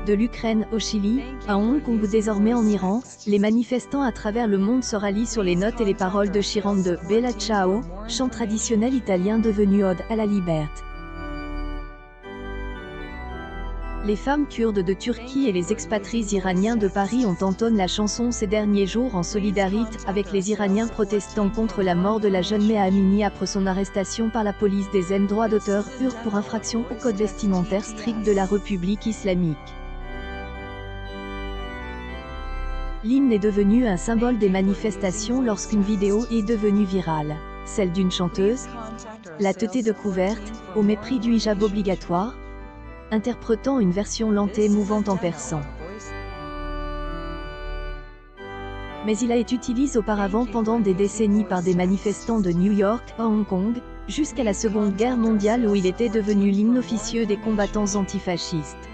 De l'Ukraine au Chili, à Hong Kong ou désormais en Iran, les manifestants à travers le monde se rallient sur les notes et les paroles de Chiran de Bella Ciao, chant traditionnel italien devenu ode à la liberté. Les femmes kurdes de Turquie et les expatriés iraniens de Paris ont entonné la chanson ces derniers jours en solidarité avec les Iraniens protestant contre la mort de la jeune Mehsa Amini après son arrestation par la police des droits d'auteur pour infraction au code vestimentaire strict de la République islamique. L'hymne est devenu un symbole des manifestations lorsqu'une vidéo est devenue virale, celle d'une chanteuse, la tête découverte, au mépris du hijab obligatoire, interprétant une version lente et émouvante en persan. Mais il a été utilisé auparavant pendant des décennies par des manifestants de New York à Hong Kong, jusqu'à la Seconde Guerre mondiale où il était devenu l'hymne officieux des combattants antifascistes.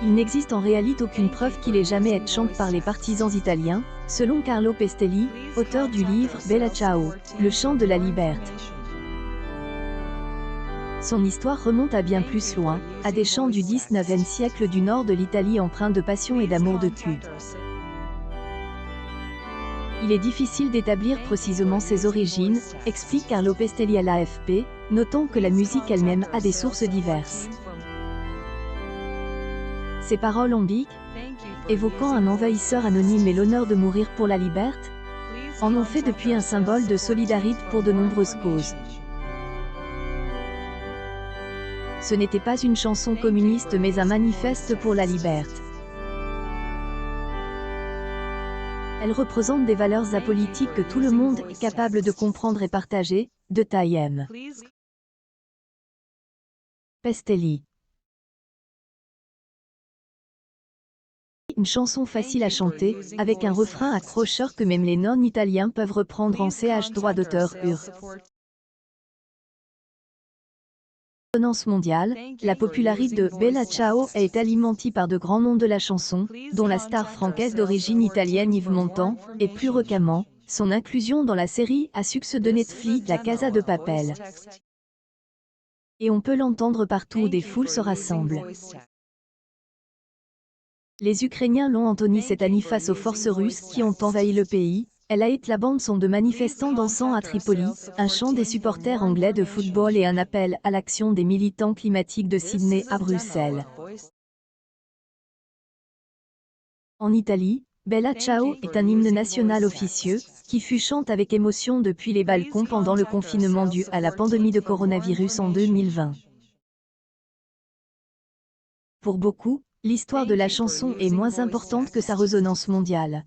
Il n'existe en réalité aucune preuve qu'il ait jamais été chanté par les partisans italiens, selon Carlo Pestelli, auteur du livre Bella Ciao, le chant de la liberté. Son histoire remonte à bien plus loin, à des chants du XIXe siècle du nord de l'Italie empreints de passion et d'amour de cul. Il est difficile d'établir précisément ses origines, explique Carlo Pestelli à l'AFP, notant que la musique elle-même a des sources diverses. Ces paroles ambiguës, évoquant un envahisseur anonyme et l'honneur de mourir pour la liberté, en ont fait depuis un symbole de solidarité pour de nombreuses causes. Ce n'était pas une chanson communiste mais un manifeste pour la liberté. Elle représente des valeurs apolitiques que tout le monde est capable de comprendre et partager, de Taïem. Pestelli. Une chanson facile à chanter, avec un refrain accrocheur que même les non-italiens peuvent reprendre en CH droit d'auteur UR. Résonance mondiale, la popularité de Bella Ciao est alimentée par de grands noms de la chanson, dont la star francaise d'origine italienne Yves Montand, et plus récemment, son inclusion dans la série à succès de Netflix La Casa de Papel. Et on peut l'entendre partout où des foules se rassemblent. Les Ukrainiens l'ont entonné cette année face aux forces russes qui ont envahi le pays. Elle a été la bande-son de manifestants dansant à Tripoli, un chant des supporters anglais de football et un appel à l'action des militants climatiques de Sydney à Bruxelles. En Italie, Bella Ciao est un hymne national officieux, qui fut chanté avec émotion depuis les balcons pendant le confinement dû à la pandémie de coronavirus en 2020. Pour beaucoup, l'histoire de la chanson est moins importante que sa résonance mondiale.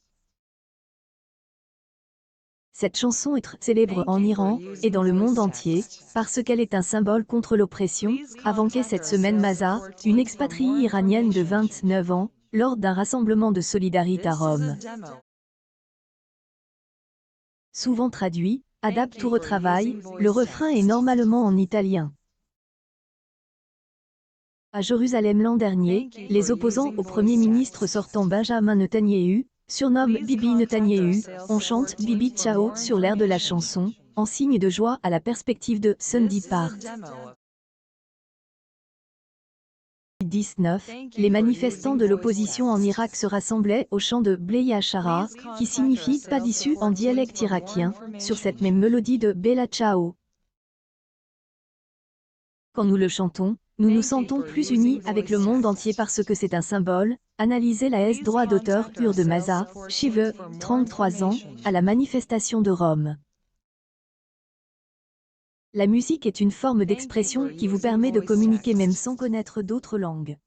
Cette chanson est très célèbre en Iran et dans le monde entier, parce qu'elle est un symbole contre l'oppression, avant cette semaine Mehsa, une expatriée iranienne de 29 ans, lors d'un rassemblement de solidarité à Rome. Souvent traduit, adapte ou retravaille, le refrain est normalement en italien. À Jérusalem l'an dernier, les opposants au Premier ministre sortant Benjamin Netanyahu, surnomme Bibi Netanyahu, on chante Bibi Ciao sur l'air de la chanson, en signe de joie à la perspective de Sunday Part. 19, les manifestants de l'opposition en Irak se rassemblaient au chant de Bleya Shara, qui signifie pas d'issue en dialecte irakien, sur cette même mélodie de Bella Ciao. Quand nous le chantons, nous nous sentons plus unis avec le monde entier parce que c'est un symbole. Analysez la S droit d'auteur UR de Mehsa, Chive, 33 ans, à la manifestation de Rome. La musique est une forme d'expression qui vous permet de communiquer même sans connaître d'autres langues.